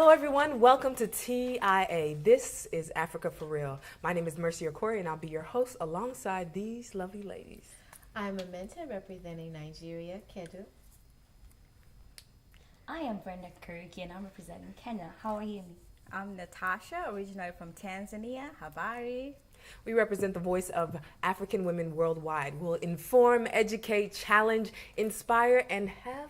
Hello, everyone. Welcome to TIA. This is Africa for Real. My name is Mercy Okori, and I'll be your host alongside these lovely ladies. I'm Amenta representing Nigeria, Kedu. I am Brenda Kuruki and I'm representing Kenya. How are you? I'm Natasha, originally from Tanzania, Habari. We represent the voice of African women worldwide. We'll inform, educate, challenge, inspire, and have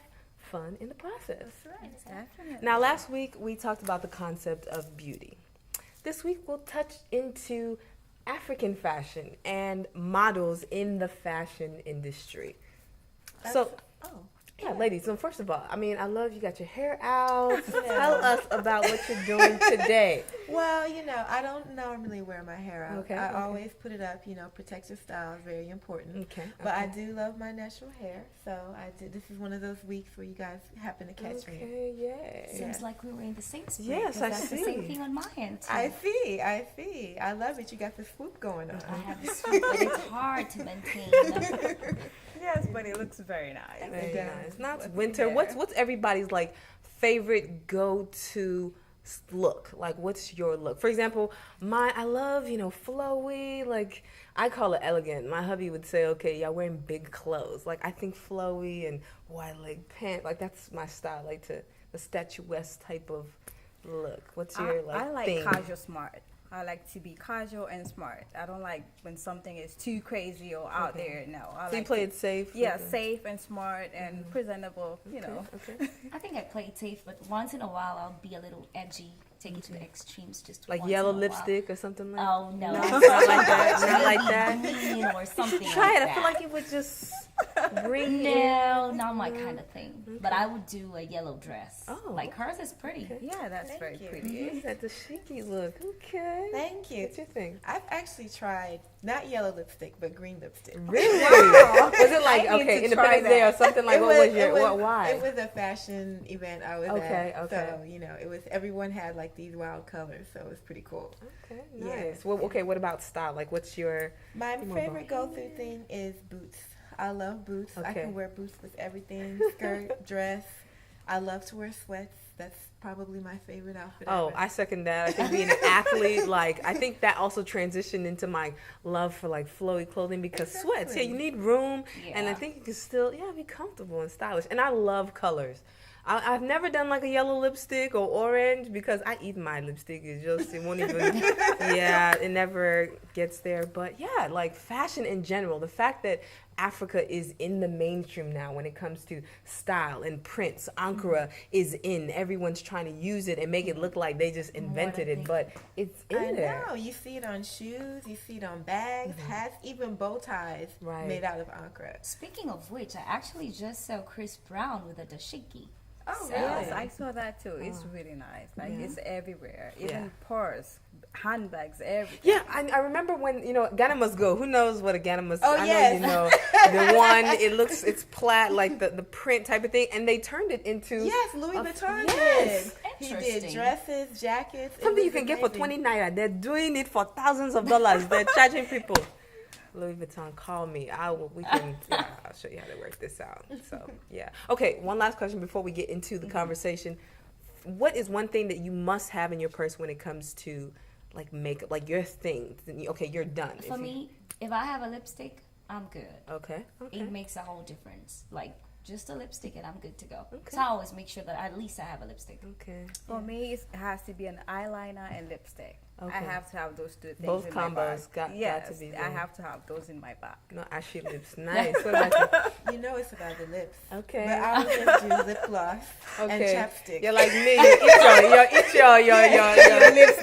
fun in the process. Right, definitely. Now, last week we talked about the concept of beauty. This week we'll touch into African fashion and models in the fashion industry. Ladies, so first of all, I love you got your hair out. Tell us about what you're doing today. Well, I don't normally wear my hair out. Okay, I always put it up, protect your style is very important. Okay. But I do love my natural hair, so this is one of those weeks where you guys happen to catch me. Okay, yay. Seems like we were in the same spring. Yes, I that's see. the same thing on my end too. I see. I love it. You got the swoop going on. I have this swoop, but it's hard to maintain. Yes, but it looks very nice. Very nice. Now it's What's winter. there? What's everybody's like favorite go-to look? Like, what's your look? For example, I love flowy. Like, I call it elegant. My hubby would say, "Okay, y'all wearing big clothes." Like, I think flowy and wide leg pant. Like, that's my style. Like the statuesque type of look. What's your I like thing? casual smart. I like to be casual and smart. I don't like when something is too crazy or out there. No, So you play it safe. Yeah, safe and smart and presentable. Okay. I think I play it safe, but once in a while I'll be a little edgy, take it to the extremes, just Like once yellow in a while. lipstick or something like. Oh no, Not like that. Not like that. green or something. Try it. like I feel that. like it would just bring No, not my kind of thing. But I would do a yellow dress. Oh. Like hers is pretty. Yeah, that's Thank very you. pretty. Is that the chicy look? Okay. Thank you. What's your thing? I've actually tried not yellow lipstick, but green lipstick. Really? Was it like I need okay, to try Independence Day or that. something like? What was your? It Why? was a fashion event I was Okay, at. okay. So, it was everyone had like these wild colors, so it was pretty cool. Okay, Yeah. nice. Well, okay. What about style? Like, what's your? My More favorite go-to thing is boots. I love boots. I Okay. can wear boots with everything, skirt, dress. I love to wear sweats. That's probably my favorite outfit Oh, ever. I second that. I think being an athlete, like, I think that also transitioned into my love for like flowy clothing because sweats. Yeah, Exactly. you need room, and I Yeah. think you can still be comfortable and stylish. And I love colors. I've never done like a yellow lipstick or orange because I eat my lipstick. It won't even, it never gets there. But yeah, like fashion in general, the fact that Africa is in the mainstream now when it comes to style and prints. Ankara is in. Everyone's trying to use it and make it look like they just invented it, but it's in I there. know. You see it on shoes. You see it on bags, hats, even bow ties Right. made out of Ankara. Speaking of which, I actually just saw Chris Brown with a dashiki. Oh, So- Yes, really? I saw that too. It's really nice. Like Yeah. it's everywhere. Yeah. Even purse, handbags, everything. Yeah, I remember when, Ghana Must Go. Who knows what a Ghana Must Oh, I yes. know the one, it's plaid, like the print type of thing, and they turned it into Yes, Louis a- Vuitton yes. did. He did Interesting. dresses, jackets. It something you was can get for amazing. 20 naira. They're doing it for thousands of dollars. They're charging people. Louis Vuitton, call me. I'll show you how to work this out. So, yeah. Okay, one last question before we get into the conversation. What is one thing that you must have in your purse when it comes to like makeup, like your thing? Okay, you're done. For me, if I have a lipstick, I'm good. Okay. It makes a whole difference. Like just a lipstick and I'm good to go. Okay. So I always make sure that at least I have a lipstick. Okay. For me, it has to be an eyeliner and lipstick. Okay. I have to have those two things. Both in my combos bag. got yes, to be I there. have to have those in my bag. No, ashy lips. Nice. What about you? You know it's about the lips. Okay. But I would just do lip gloss and Okay. chapstick. You're like me. You eat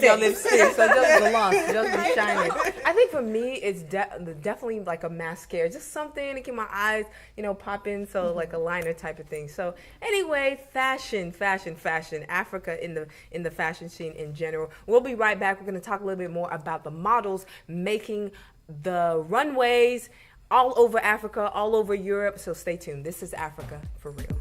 your lipstick. So just gloss, just be shining. I think for me, it's definitely like a mascara, just something to keep my eyes, popping. So like a liner type of thing. So anyway, fashion. Africa in the fashion scene in general. We'll be right back. We're going to talk a little bit more about the models making the runways all over Africa, all over Europe. So stay tuned. This is Africa for Real.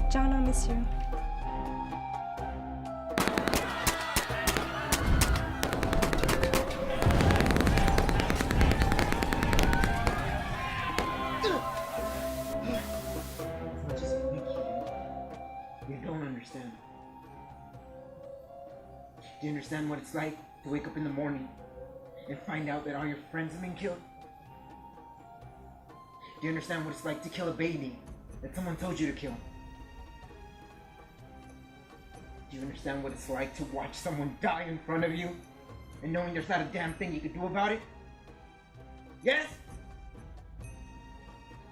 John, I miss you. As much as you think you don't understand. Do you understand what it's like to wake up in the morning and find out that all your friends have been killed? Do you understand what it's like to kill a baby that someone told you to kill? Do you understand what it's like to watch someone die in front of you and knowing there's not a damn thing you can do about it? Yes?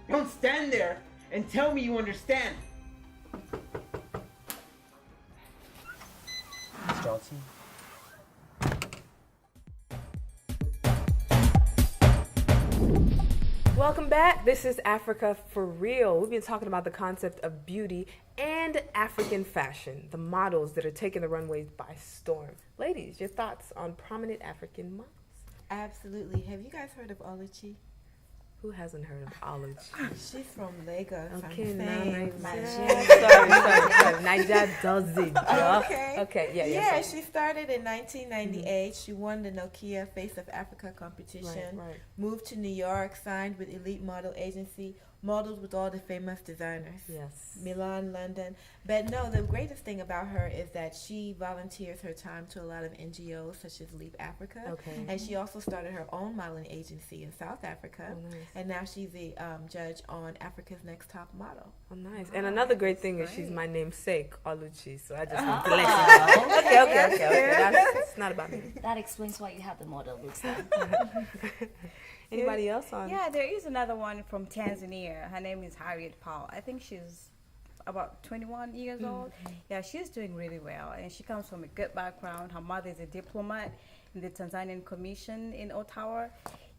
Don't stand there and tell me you understand. Miss Johnson? Welcome back. This is Africa for Real. We've been talking about the concept of beauty and African fashion, the models that are taking the runways by storm. Ladies, your thoughts on prominent African models? Absolutely. Have you guys heard of Oluchi? Who hasn't heard of Oluchi? She's from Lagos. Okay, I'm now saying. sorry. Nigeria does it. Okay. Okay, yeah. Yeah, she started in 1998. She won the Nokia Face of Africa competition. Right. Moved to New York, signed with Elite Model Agency, modeled with all the famous designers. Yes. Milan, London. But no, the greatest thing about her is that she volunteers her time to a lot of NGOs such as Leap Africa. Okay. And she also started her own modeling agency in South Africa. Oh, nice. And now she's the judge on Africa's Next Top Model. Oh, nice. And another great thing is she's my namesake, Oluchi. So I just want to let Oh, you know. Okay. It's not about me. That explains why you have the model looks then. Anybody else on? Yeah, there is another one from Tanzania. Her name is Harriet Paul. I think she's about 21 years old. Yeah, she's doing really well, and she comes from a good background. Her mother is a diplomat in the Tanzanian Commission in Ottawa.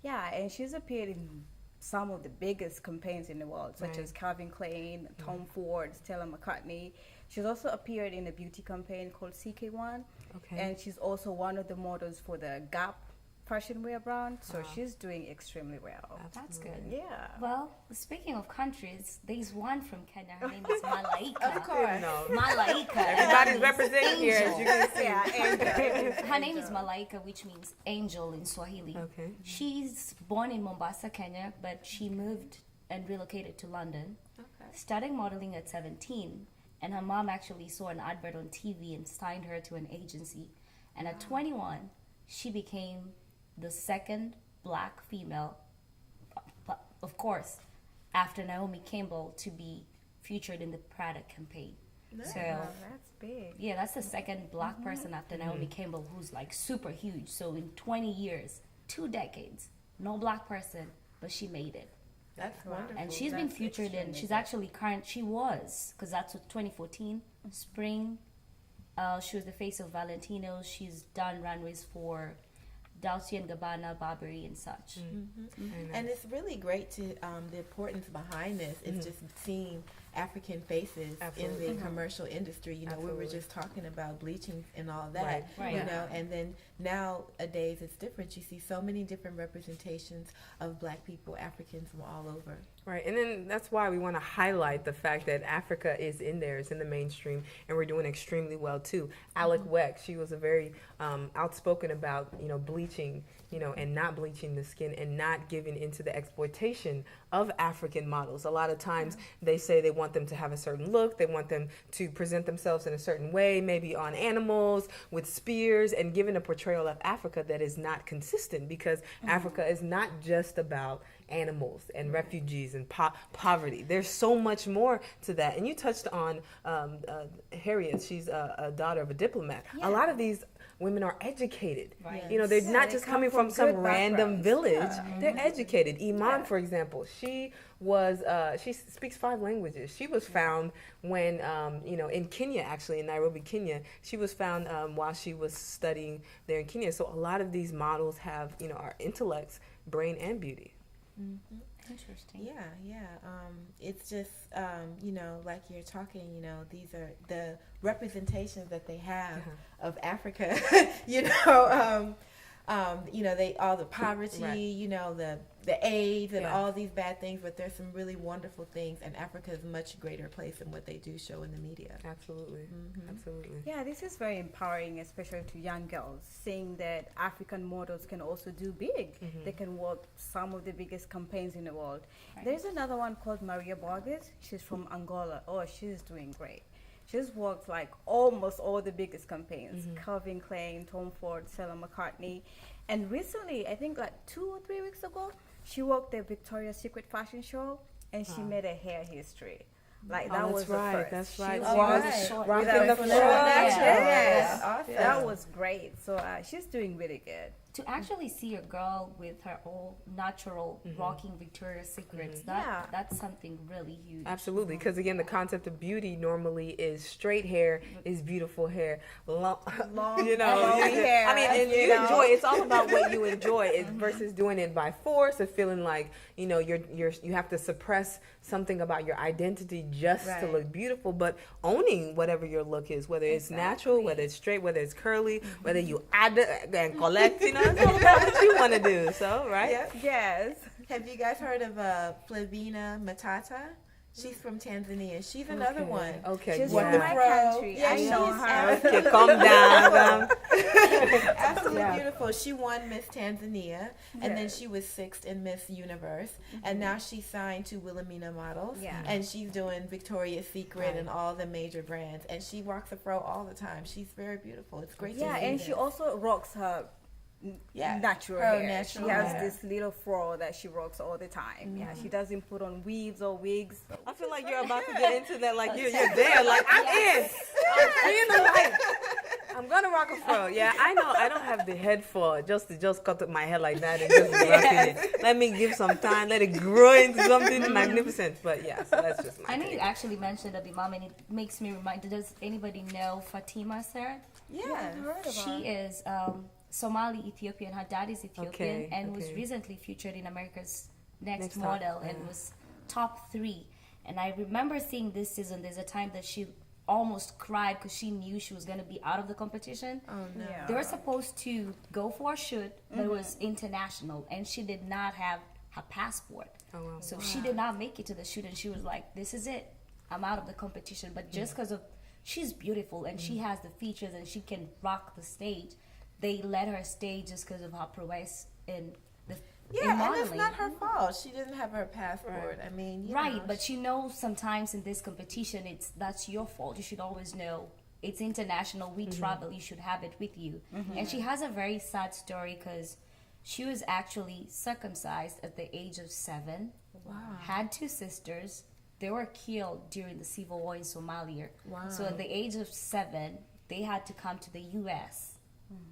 Yeah, and she's appeared in some of the biggest campaigns in the world, such as Calvin Klein, Tom Ford, Stella McCartney. She's also appeared in a beauty campaign called CK1, and she's also one of the models for the Gap fashion wear brand, so she's doing extremely well. That's good. Yeah. Well, speaking of countries, there's one from Kenya. Her name is Malaika. Of course. Malaika. Everybody's represented here, as you can see. Her name is Malaika, which means angel in Swahili. Okay. She's born in Mombasa, Kenya, but she moved and relocated to London. Starting modeling at 17, and her mom actually saw an advert on TV and signed her to an agency. And at 21, she became the second black female, of course, after Naomi Campbell, to be featured in the Prada campaign. Nice. So That's big. yeah, that's the second black person after Naomi Campbell who's like super huge. So in 20 years, 2 decades, no black person, but she made it. That's wonderful. And she's been featured in, she's actually she was, because that's what 2014, spring. She was the face of Valentino. She's done runways for Dolce & Gabbana, Burberry, and such. And it's really great to the importance behind this is just seeing African faces in the commercial industry. You know, we were just talking about bleaching and all that. Right. You know, and then nowadays it's different. You see so many different representations of black people, Africans from all over. Right, and then that's why we want to highlight the fact that Africa is in there, it's in the mainstream, and we're doing extremely well too. Alec Weck, she was a very outspoken about, you know, bleaching, you know, and not bleaching the skin and not giving into the exploitation of African models. A lot of times they say they want them to have a certain look, they want them to present themselves in a certain way, maybe on animals, with spears, and giving a portrayal of Africa that is not consistent, because Africa is not just about animals and refugees and poverty. There's so much more to that. And you touched on Harriet. She's a daughter of a diplomat. A lot of these women are educated. You know, they're not just coming from some random village. They're educated. Iman, for example, she speaks 5 languages. She was found when, you know, in Kenya, actually, in Nairobi, Kenya. She was found while she was studying there in Kenya. So a lot of these models have, you know, our intellects, brain, and beauty. Interesting. Yeah. It's just, you know, like you're talking, you know, these are the representations that they have of Africa, you know, they all the poverty, you know, the AIDS and all these bad things, but there's some really wonderful things, and Africa is a much greater place than what they do show in the media. Absolutely. Absolutely. Yeah, this is very empowering, especially to young girls, seeing that African models can also do big. They can work some of the biggest campaigns in the world. There's another one called Maria Borges. She's from Angola. Oh, she's doing great. She's worked like almost all the biggest campaigns. Calvin Klein, Tom Ford, Stella McCartney. And recently, I think like 2 or 3 weeks ago, she worked the Victoria's Secret fashion show, and she made a hair history. Like that was the first. That's right. She She was was rocking rocking the the fro. Yes. Awesome. That was great. So she's doing really good. To actually see a girl with her all natural rocking Victoria's Secrets, that's something really huge. Absolutely, because again, the concept of beauty normally is straight hair is beautiful hair, long you know. long hair, I mean, and you you know. enjoy. It's all about what you enjoy versus doing it by force or feeling like you know you have to suppress something about your identity just to look beautiful. But owning whatever your look is, whether it's natural, whether it's straight, whether it's curly, whether you add it and collect, you know, it's all about what you want to do. So right. Yep. Yes. Have you guys heard of Flavina Matata? She's from Tanzania. She's another one. Okay. She's yeah. from my country. Yeah, I she know is her. Okay, calm down. absolutely beautiful. She won Miss Tanzania, and then she was 6th in Miss Universe, and now she's signed to Wilhelmina Models, and she's doing Victoria's Secret and all the major brands, and she rocks a fro all the time. She's very beautiful. It's great to see And this. she also rocks her natural her hair. natural She has hair. this little fro that she rocks all the time. Yeah, she doesn't put on weaves or wigs. I feel like you're about to get into that. Like you're there. Like I'm in. I'm seeing the light. I'm gonna rock a fro. Yeah, I know. I don't have the head for it. Just cut up my hair like that and just rocking it. Let me give some time. Let it grow into something magnificent. But yeah, so that's just my I know take. you actually mentioned Abimam, and it makes me remind. Does anybody know Fatima Sarah? Yeah. She is Somali Ethiopian. Her dad is Ethiopian and was recently featured in America's Next Model and was top 3. And I remember seeing this season, there's a time that she almost cried because she knew she was going to be out of the competition. Oh no. They were supposed to go for a shoot, but it was international, and she did not have her passport. Oh, wow. So she did not make it to the shoot, and she was like, this is it. I'm out of the competition. But just because of, she's beautiful, and she has the features, and she can rock the stage, they let her stay just because of her prowess in And modeling. it's not her fault. She didn't have her passport. I mean, you know, But you know, sometimes in this competition, that's your fault. You should always know it's international. We travel. You should have it with you. And she has a very sad story because she was actually circumcised at the age of 7. Wow. Had 2 sisters. They were killed during the civil war in Somalia. Wow. So at the age of 7, they had to come to the U.S.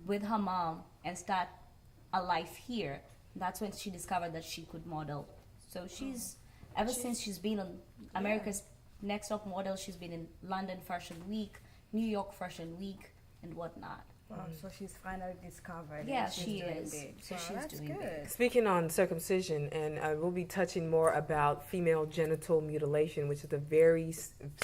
with her mom and start a life here. That's when she discovered that she could model. So she's since she's been on America's Next Top Model, she's been in London Fashion Week, New York Fashion Week, and whatnot. Wow, so she's finally discovered. Yeah, and she's she doing is. big. So Wow, she's that's doing good. big. Speaking on circumcision, and we'll be touching more about female genital mutilation, which is a very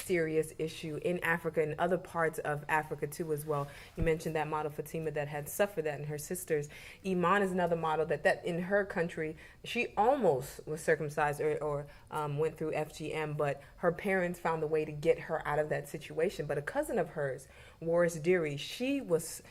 serious issue in Africa and other parts of Africa too as well. You mentioned that model Fatima that had suffered that, and her sisters. Iman is another model that in her country, she almost was circumcised or went through FGM, but her parents found a way to get her out of that situation. But a cousin of hers, Waris Deary, she was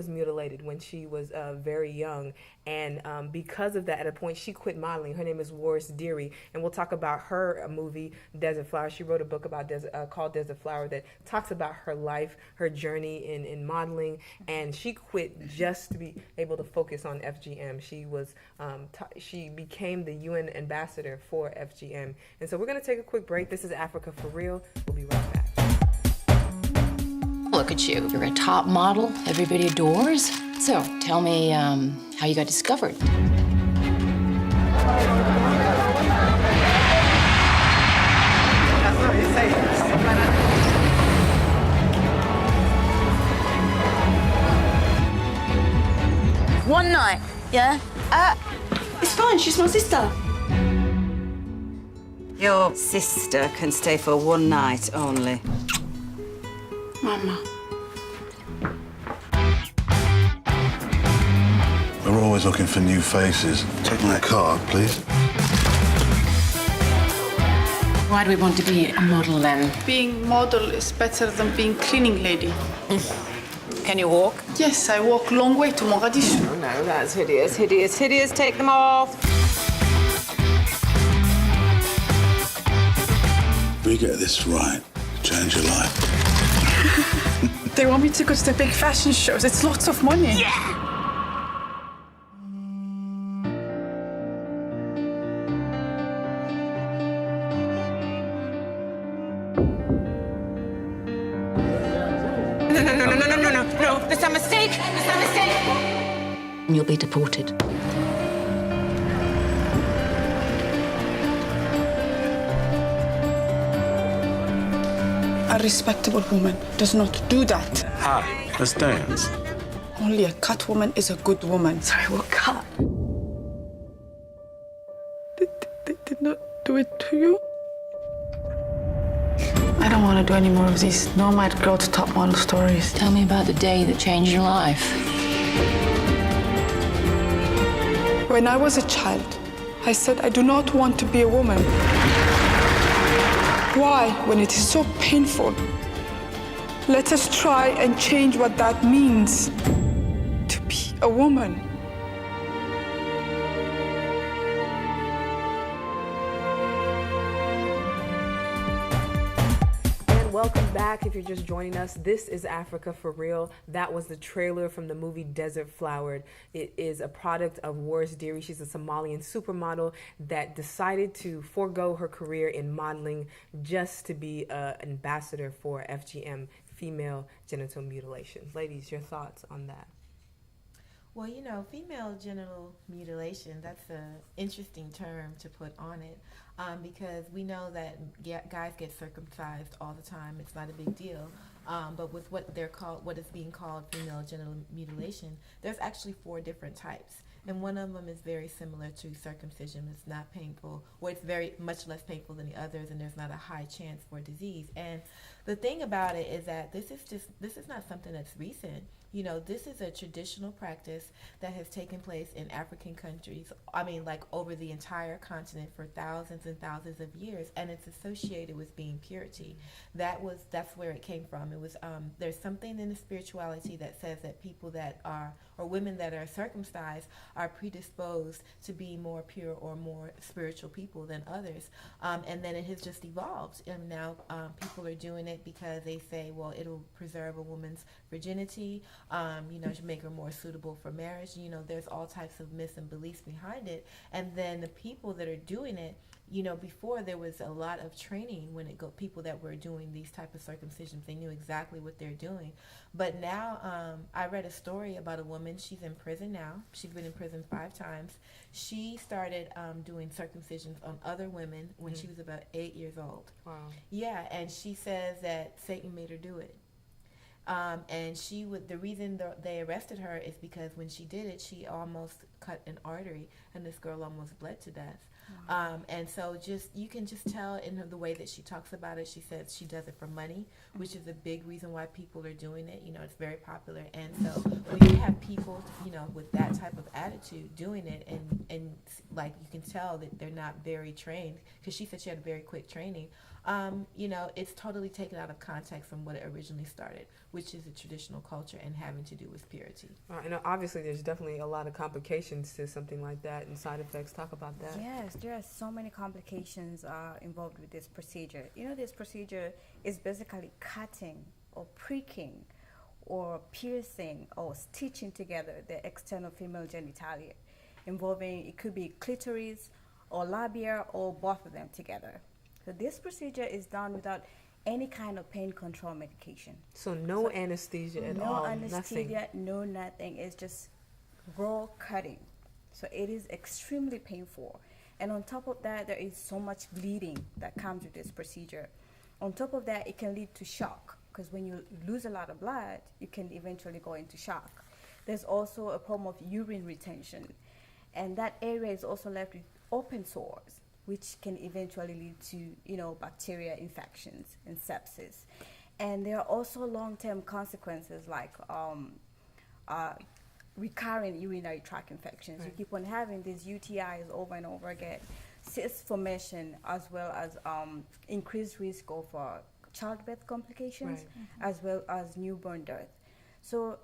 mutilated when she was very young, and because of that, at a point she quit modeling. Her name is Waris Deary, and we'll talk about her movie Desert Flower. She wrote a book about called Desert Flower that talks about her life, her journey in modeling, and she quit just to be able to focus on FGM. She was she became the UN ambassador for FGM, and so we're going to take a quick break. This is Africa for Real. We'll be right back. Look at you. You're a top model everybody adores. So, tell me how you got discovered. One night, yeah? It's fine, she's my sister. Your sister can stay for one night only. Mama. We're always always looking for new faces. Take my card, please. Why do we want to be a model then? Being model is better than being cleaning lady. Can you walk? Yes, I walk long way to Mogadishu. Oh, no, that's hideous, hideous, hideous. Take them off. We get this right, change your life. They want me to go to the big fashion shows. It's lots of money. Yeah! No, that's a mistake. That's a mistake. You'll be deported. A respectable woman does not do that. Hi, let's dance. Only a cut woman is a good woman. Sorry, what cut? They did not do it to you? I don't want to do any more of these nomad girl to top model stories. Tell me about the day that changed your life. When I was a child, I said I do not want to be a woman. Why, when it is so painful? Let us try and change what that means to be a woman. Welcome back. If you're just joining us, this is Africa for Real. That was the trailer from the movie Desert Flowered. It is a product of Waris Deary. She's a Somalian supermodel that decided to forego her career in modeling just to be an ambassador for FGM, female genital mutilation. Ladies, your thoughts on that? Well, you know, female genital mutilation, that's an interesting term to put on it, because we know that guys get circumcised all the time. It's not a big deal. But with what is being called female genital mutilation, there's actually 4 different types. And one of them is very similar to circumcision. It's not painful, or it's very much less painful than the others, and there's not a high chance for disease. And the thing about it is that this is not something that's recent. You know, this is a traditional practice that has taken place in African countries, like over the entire continent for thousands and thousands of years, and it's associated with being purity. That's where it came from. It was there's something in the spirituality that says that people that are, or women that are circumcised, are predisposed to be more pure or more spiritual people than others. And then it has just evolved, and now people are doing it because they say, well, it'll preserve a woman's virginity. To make her more suitable for marriage. You know, there's all types of myths and beliefs behind it. And then the people that are doing it, you know, before there was a lot of training when people that were doing these type of circumcisions, they knew exactly what they're doing. But now, I read a story about a woman. She's in prison now. She's been in prison 5 times. She started doing circumcisions on other women when she was about 8 years old. Wow. Yeah, and she says that Satan made her do it. And the reason they arrested her is because when she did it, she almost cut an artery, and this girl almost bled to death. Wow. And so you can just tell in the way that she talks about it. She says she does it for money, which is a big reason why people are doing it. You know, it's very popular. And so when you have people, you know, with that type of attitude doing it, and like you can tell that they're not very trained, because she said she had very quick training. You know, it's totally taken out of context from what it originally started, which is a traditional culture and having to do with purity. And obviously there's definitely a lot of complications to something like that and side effects. Talk about that. Yes, there are so many complications involved with this procedure. You know, this procedure is basically cutting or pricking or piercing or stitching together the external female genitalia, involving, it could be clitoris or labia or both of them together. So this procedure is done without any kind of pain control medication. So no anesthesia at all? No anesthesia, nothing. no nothing. It's just raw cutting. So it is extremely painful. And on top of that, there is so much bleeding that comes with this procedure. On top of that, it can lead to shock, because when you lose a lot of blood, you can eventually go into shock. There's also a problem of urine retention. And that area is also left with open sores, which can eventually lead to, you know, bacteria infections and sepsis. And there are also long-term consequences like recurrent urinary tract infections. You keep on having these UTIs over and over again, cyst formation, as well as increased risk of childbirth complications, as well as newborn death. So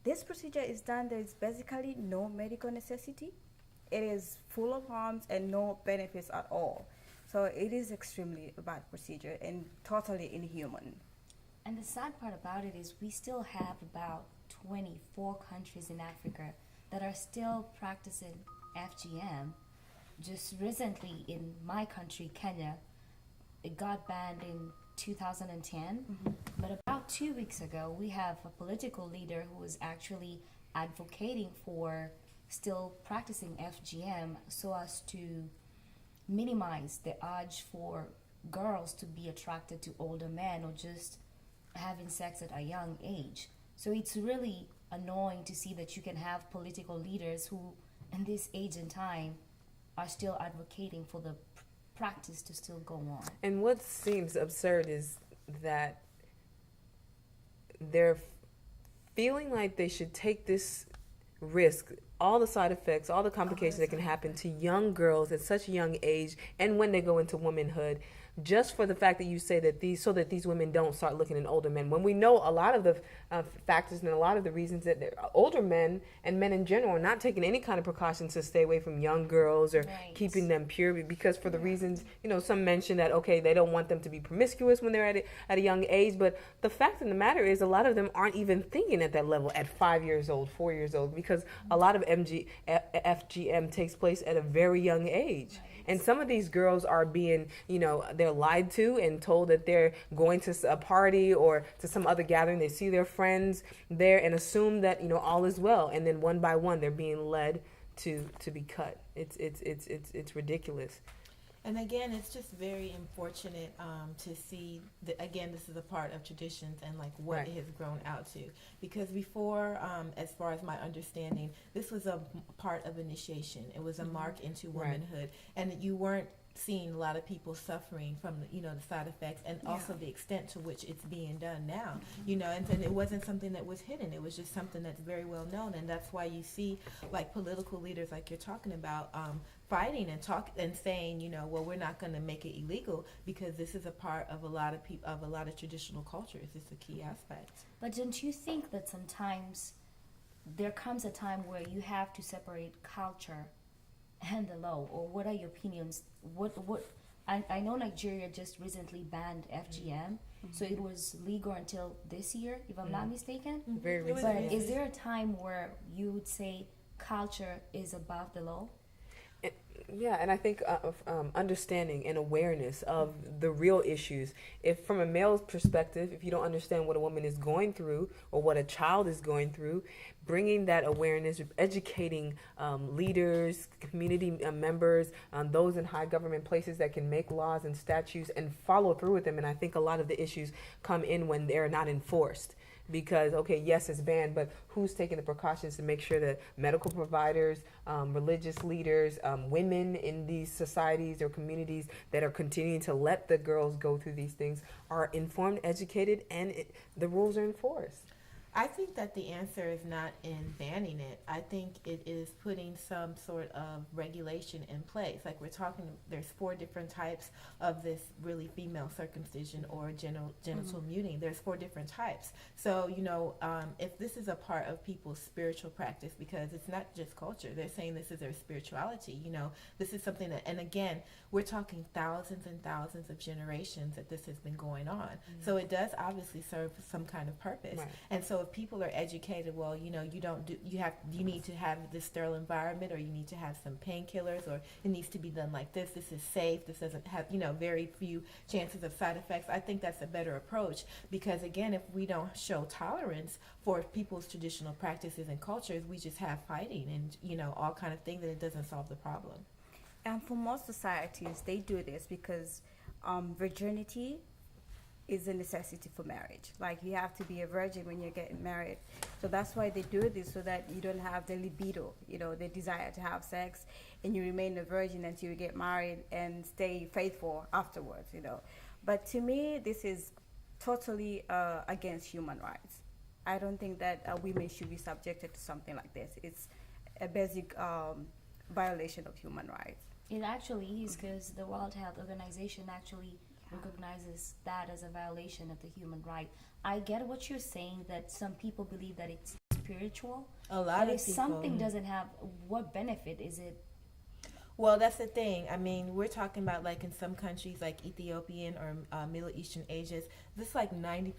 this procedure is done. There is basically no medical necessity. It is full of harms and no benefits at all. So it is extremely a bad procedure and totally inhuman. And the sad part about it is we still have about 24 countries in Africa that are still practicing FGM. Just recently in my country, Kenya, it got banned in 2010. But about 2 weeks ago, we have a political leader who was actually advocating for still practicing FGM so as to minimize the urge for girls to be attracted to older men or just having sex at a young age. So it's really annoying to see that you can have political leaders who, in this age and time, are still advocating for the practice to still go on. And what seems absurd is that they're feeling like they should take this risk, all the side effects, all the complications that can happen to young girls at such a young age and when they go into womanhood, just for the fact that you say that these women don't start looking at older men, when we know a lot of the factors and a lot of the reasons that older men and men in general are not taking any kind of precautions to stay away from young girls or keeping them pure, because for the reasons, some mention that, okay, they don't want them to be promiscuous when they're at a young age, but the fact of the matter is a lot of them aren't even thinking at that level at 5 years old, 4 years old, because a lot of FGM takes place at a very young age. And some of these girls are being, they're lied to and told that they're going to a party or to some other gathering. They see their friends there and assume that, all is well. And then one by one, they're being led to be cut. It's ridiculous. And again, it's just very unfortunate to see that, again, this is a part of traditions and like what it has grown out to. Because before, as far as my understanding, this was a part of initiation. It was a mark into womanhood. And you weren't seeing a lot of people suffering from the side effects and also the extent to which it's being done now, and it wasn't something that was hidden. It was just something that's very well known, and that's why you see like political leaders like you're talking about fighting and saying, well, we're not going to make it illegal because this is a part of a lot of traditional cultures. It's a key aspect. But don't you think that sometimes there comes a time where you have to separate culture and the law? Or what are your opinions? I know Nigeria just recently banned FGM, so it was legal until this year, if I'm not mistaken. Very recently. But is there a time where you would say culture is above the law? Yeah, and I think understanding and awareness of the real issues. If from a male's perspective, if you don't understand what a woman is going through or what a child is going through, bringing that awareness, educating leaders, community members, those in high government places that can make laws and statutes and follow through with them. And I think a lot of the issues come in when they're not enforced. Because, okay, yes, it's banned, but who's taking the precautions to make sure that medical providers, religious leaders, women in these societies or communities that are continuing to let the girls go through these things are informed, educated, and the rules are enforced? I think that the answer is not in banning it. I think it is putting some sort of regulation in place. Like we're talking, there's 4 different types of this really female circumcision or genital muting. There's 4 different types. So, if this is a part of people's spiritual practice, because it's not just culture, they're saying this is their spirituality, this is something that, and again, we're talking thousands and thousands of generations that this has been going on. So it does obviously serve some kind of purpose. Right. And so if people are educated, well, you need to have this sterile environment, or you need to have some painkillers, or it needs to be done like this. This is safe. This doesn't have, very few chances of side effects. I think that's a better approach, because again, if we don't show tolerance for people's traditional practices and cultures, we just have fighting and, all kind of things, and it doesn't solve the problem. And for most societies, they do this because virginity is a necessity for marriage. Like, you have to be a virgin when you're getting married. So that's why they do this, so that you don't have the libido, the desire to have sex, and you remain a virgin until you get married and stay faithful afterwards, But to me, this is totally against human rights. I don't think that women should be subjected to something like this. It's a basic violation of human rights. It actually is, because the World Health Organization actually recognizes that as a violation of the human right. I get what you're saying, that some people believe that it's spiritual. A lot but of if people. something doesn't have, what benefit is it? Well, that's the thing. I mean, we're talking about like in some countries like Ethiopian or Middle Eastern Asians, this is like 90%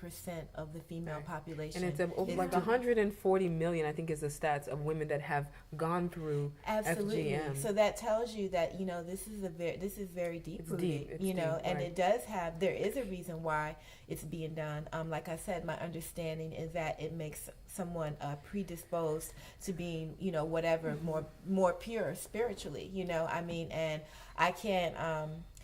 of the female population. And it's like 140 million, I think, is the stats of women that have gone through Absolutely. FGM. So that tells you that, you know, this is very deep It's rooted, deep. It's you know, deep, and right. it does have, there is a reason why it's being done. Like I said, my understanding is that it makes someone predisposed to being, you know, whatever, more pure spiritually, you know. I mean, and I can't,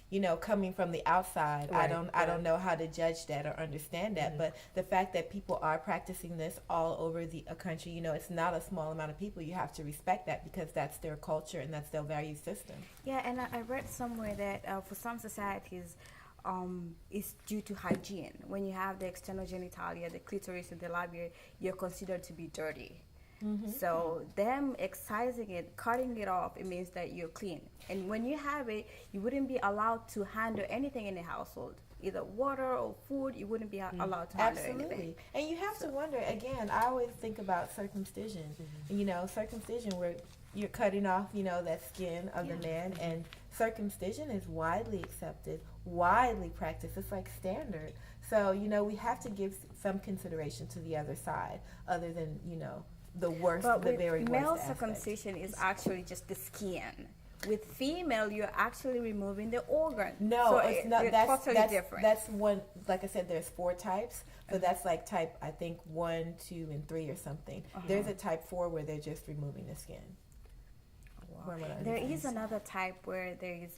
you know, coming from the outside, Right, I don't know how to judge that or understand that. But the fact that people are practicing this all over the country, you know, it's not a small amount of people. You have to respect that because that's their culture and that's their value system. Yeah, and I read somewhere that for some societies, it's due to hygiene. When you have the external genitalia, the clitoris and the labia, you're considered to be dirty. So them excising it, cutting it off, it means that you're clean. And when you have it, you wouldn't be allowed to handle anything in the household, either water or food. You wouldn't be allowed to handle anything. And you have to wonder, again, I always think about circumcision. You know, circumcision where you're cutting off, you know, that skin of the man, and circumcision is widely accepted, widely practiced. It's like standard. So, you know, we have to give some consideration to the other side, other than, you know, the worst, But the with very worst male aspect. circumcision is actually just the skin. With female, you're actually removing the organ. No, so it's not. That's totally different. That's one. Like I said, there's 4 types. So that's like type, I think 1, 2, and 3 or something. There's a type 4 where they're just removing the skin. There is another type where there is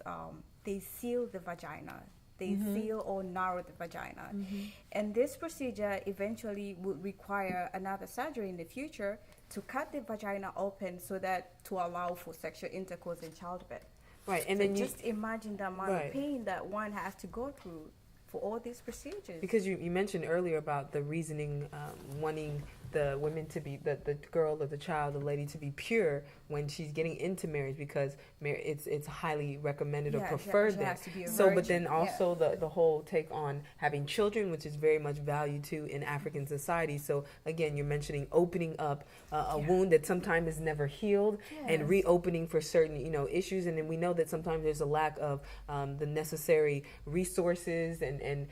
they seal the vagina. They seal or narrow the vagina. And this procedure eventually would require another surgery in the future to cut the vagina open so that to allow for sexual intercourse in childbirth. Right, and So then just imagine the amount Right. of pain that one has to go through for all these procedures. Because you mentioned earlier about the reasoning, wanting the women to be, the girl or the child, the lady to be pure when she's getting into marriage, because it's highly recommended or Yeah, preferred she then. has to be a So, but then virgin, also the whole take on having children, which is very much valued too in African society. So again, you're mentioning opening up a wound that sometimes is never healed, and reopening for certain, you know, issues. And then we know that sometimes there's a lack of the necessary resources and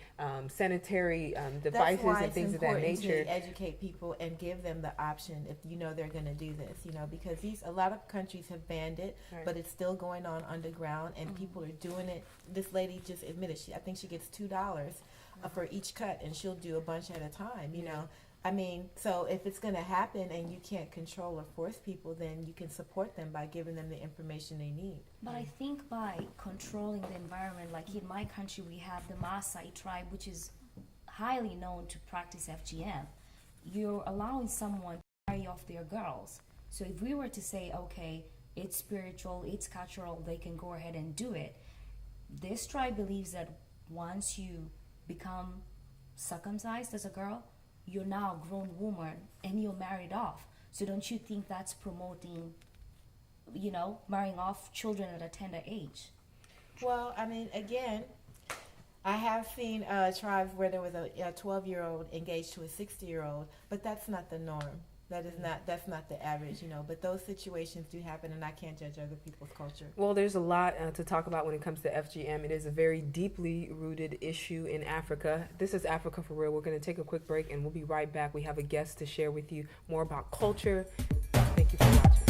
sanitary devices and things of that nature. That's why it's important to educate people and give them the option if you know they're going to do this, you know, because a lot of countries have banned it, but it's still going on underground, and people are doing it. This lady just admitted, I think she gets $2 for each cut, and she'll do a bunch at a time, you know. I mean, so if it's going to happen and you can't control or force people, then you can support them by giving them the information they need. But I think by controlling the environment, like in my country, we have the Maasai tribe, which is highly known to practice FGM. You're allowing someone to marry off their girls. So if we were to say, okay, it's spiritual, it's cultural, they can go ahead and do it. This tribe believes that once you become circumcised as a girl, you're now a grown woman and you're married off. So don't you think that's promoting, you know, marrying off children at a tender age? Well, I mean, again, I have seen tribes where there was a 12-year-old engaged to a 60-year-old, but that's not the norm. That's not the average, you know. But those situations do happen, and I can't judge other people's culture. Well, there's a lot to talk about when it comes to FGM. It is a very deeply rooted issue in Africa. This is Africa for Real. We're going to take a quick break, and we'll be right back. We have a guest to share with you more about culture. Thank you for watching.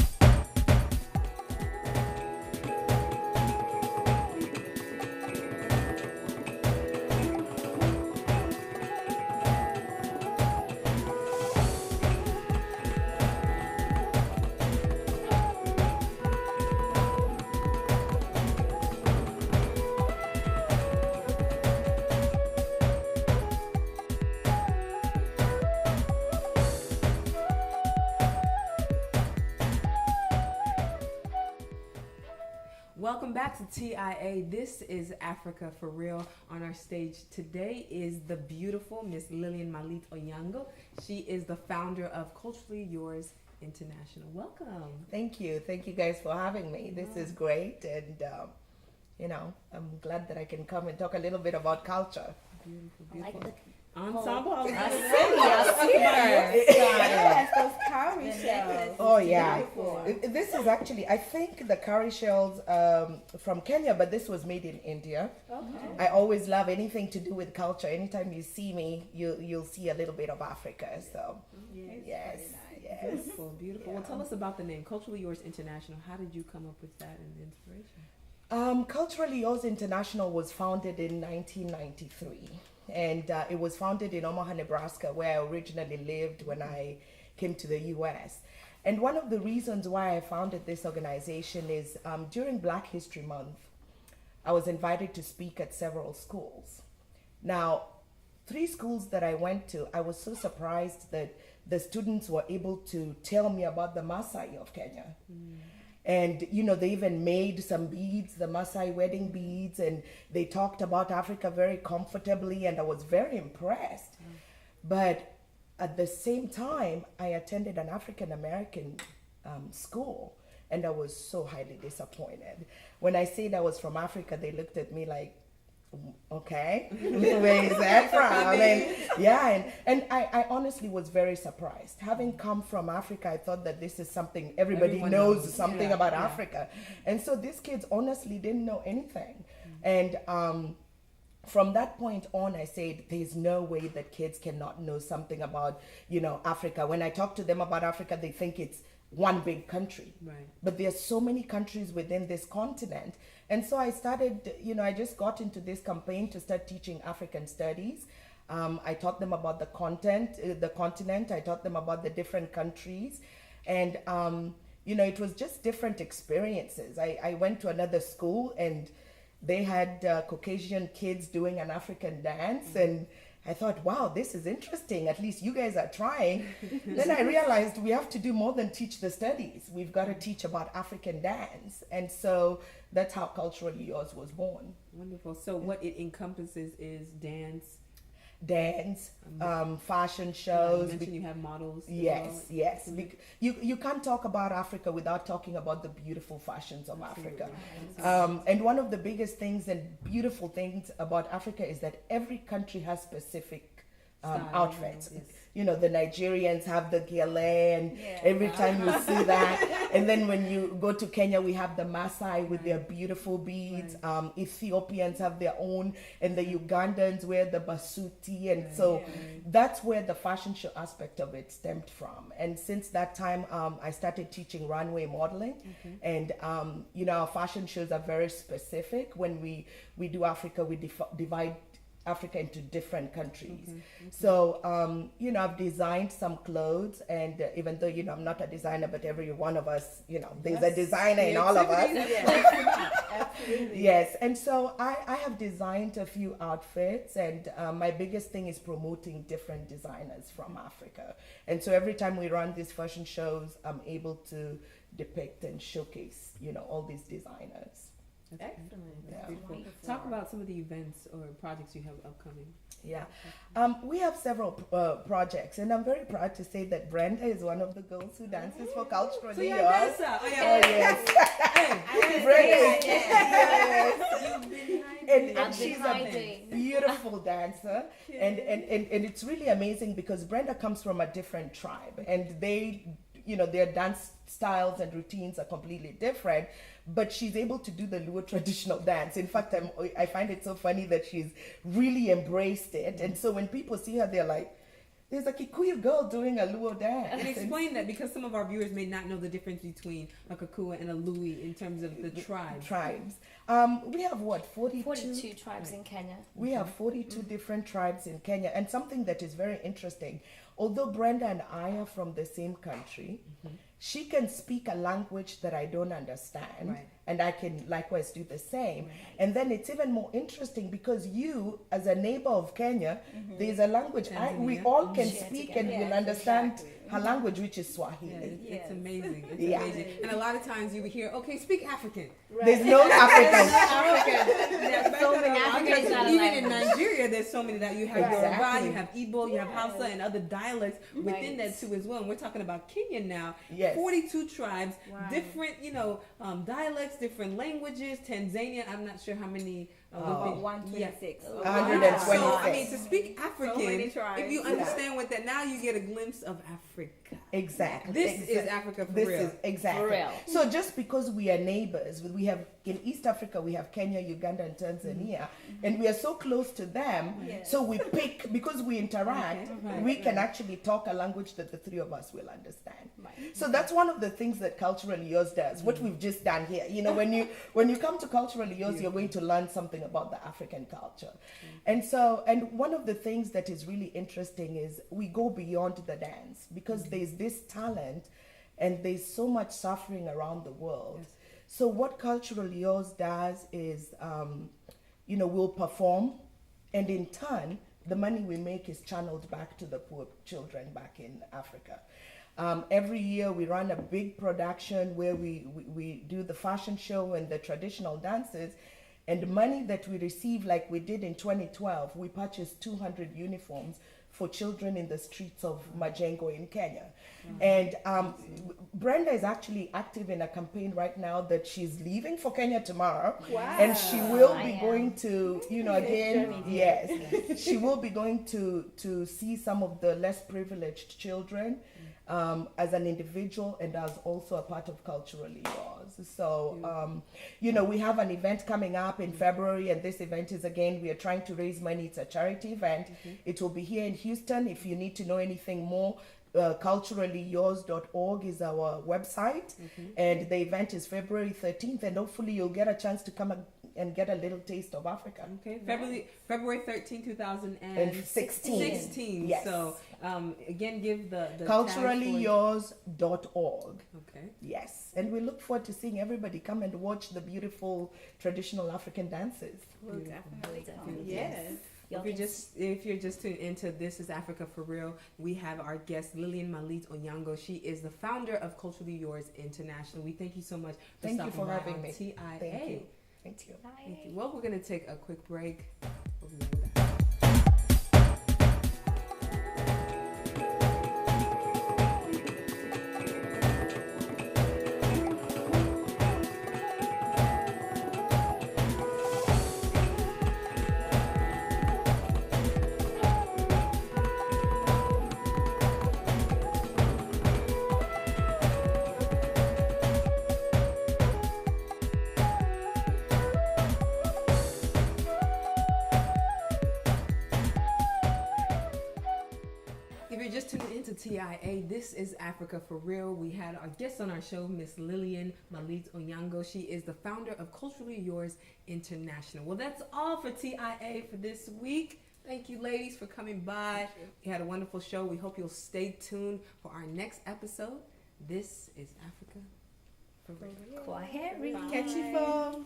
Welcome back to TIA. This is Africa for Real. On our stage today is the beautiful Miss Lillian Malit Onyango. She is the founder of Culturally Yours International. Welcome. Thank you. Thank you guys for having me. This is great. And, I'm glad that I can come and talk a little bit about culture. Beautiful, beautiful. I like Ensemble. Yes, those cowrie shells. Oh yeah, this is actually, I think, the cowrie shells from Kenya, but this was made in India. Okay. I always love anything to do with culture. Anytime you see me, you'll see a little bit of Africa. So yes. Beautiful, beautiful. Well, tell us about the name, Culturally Yours International. How did you come up with that and the inspiration? Culturally Yours International was founded in 1993. And it was founded in Omaha, Nebraska, where I originally lived when I came to the U.S. And one of the reasons why I founded this organization is during Black History Month, I was invited to speak at several schools. Now, 3 schools that I went to, I was so surprised that the students were able to tell me about the Maasai of Kenya. And, they even made some beads, the Maasai wedding beads, and they talked about Africa very comfortably, and I was very impressed. But at the same time, I attended an African-American school, and I was so highly disappointed. When I said I was from Africa, they looked at me like, okay, where is that from? And I honestly was very surprised. Having come from Africa, I thought that this is something everyone knows something about Africa. And so these kids honestly didn't know anything. And from that point on, I said, there's no way that kids cannot know something about, Africa. When I talk to them about Africa, they think it's one big country. Right. But there's so many countries within this continent. And so I started, I just got into this campaign to start teaching African studies. I taught them about the continent. I taught them about the different countries. And, it was just different experiences. I went to another school and they had Caucasian kids doing an African dance. And I thought, wow, this is interesting. At least you guys are trying. Then I realized we have to do more than teach the studies. We've got to teach about African dance. And so that's how Culturally Yours was born. Wonderful. So what it encompasses is dance, fashion shows. You mentioned you have models. Yes. You can't talk about Africa without talking about the beautiful fashions of Africa. And one of the biggest things and beautiful things about Africa is that every country has specific outfits. Yes. The Nigerians have the gele, and every time you see that. And then when you go to Kenya, we have the Maasai with their beautiful beads. Ethiopians have their own, and the Ugandans wear the basuti. And so that's where the fashion show aspect of it stemmed from. And since that time, I started teaching runway modeling. And, our fashion shows are very specific. When we do Africa, we divide Africa into different countries. So, I've designed some clothes, and even though, I'm not a designer, but every one of us, there's a designer in all of us. Absolutely. Yes. And so I have designed a few outfits, and my biggest thing is promoting different designers from Africa. And so every time we run these fashion shows, I'm able to depict and showcase, all these designers. That's excellent. That's beautiful. Talk about some of the events or projects you have upcoming. Yeah, we have several projects, and I'm very proud to say that Brenda is one of the girls who dances for Culturally Yours. Yes. And she's a beautiful dancer, and it's really amazing because Brenda comes from a different tribe, and their dance styles and routines are completely different, but she's able to do the Luo traditional dance. In fact, I find it so funny that she's really embraced it. And so when people see her, they're like, there's a Kikuyu girl doing a Luo dance. And explain that, because some of our viewers may not know the difference between a Kakua and a Lui in terms of the tribes. We have 42 tribes in Kenya. We have 42 different tribes in Kenya. And something that is very interesting, although Brenda and I are from the same country, she can speak a language that I don't understand, and I can likewise do the same. And then it's even more interesting because you, as a neighbor of Kenya, there's a language we all can speak and will understand her language, which is Swahili. It's amazing. It's amazing. And a lot of times you would hear, okay, speak African. There's no African. There's so many Africans. Even in Nigeria, there's so many that you have Yoruba, you have Igbo, you have Hausa, and other dialects within that too as well. And we're talking about Kenya now. 42 tribes, different, dialects, different languages. Tanzania, I'm not sure how many. 126. 126. So, I mean, to speak African, if you understand what that, now you get a glimpse of Africa. Exactly. This is Africa for real. Exactly. For real. So just because we are neighbors, we have in East Africa, we have Kenya, Uganda, and Tanzania, and we are so close to them. So we pick, because we interact, we can actually talk a language that the three of us will understand. So that's one of the things that Culturally Yours does. What we've just done here, when you come to Culturally Yours, you're going to learn something about the African culture. And one of the things that is really interesting is we go beyond the dance, because there's this talent and there's so much suffering around the world. So what Culturally Yours does is, we'll perform, and in turn, the money we make is channeled back to the poor children back in Africa. Every year we run a big production where we do the fashion show and the traditional dances, and the money that we receive, like we did in 2012, we purchased 200 uniforms for children in the streets of Majengo in Kenya. And Brenda is actually active in a campaign right now that she's leaving for Kenya tomorrow. And she will be going to, she will be going to see some of the less privileged children as an individual and as also a part of Culturally Yours. So, we have an event coming up in February, and this event is, again, we are trying to raise money. It's a charity event. It will be here in Houston. If you need to know anything more, culturallyyours.org is our website, and the event is February 13th, and hopefully you'll get a chance to come and get a little taste of Africa. Okay, February 13, 2016. 16. Yes. So, again, give the culturallyyours.org. Okay. Yes, and we look forward to seeing everybody come and watch the beautiful traditional African dances. We'll definitely. Yes. If you're just tuned into This is Africa for Real, we have our guest Lillian Malit Onyango. She is the founder of Culturally Yours International. We thank you so much for stopping for having me. TIA. Thank you. Thank you. Well, we're going to take a quick break. We'll be right back. Just tuning into TIA. This is Africa for Real. We had our guest on our show, Miss Lillian Malit Onyango. She is the founder of Culturally Yours International. Well, that's all for TIA for this week. Thank you, ladies, for coming by. We had a wonderful show. We hope you'll stay tuned for our next episode. This is Africa for Real. Kwa heri. Catch you, folks.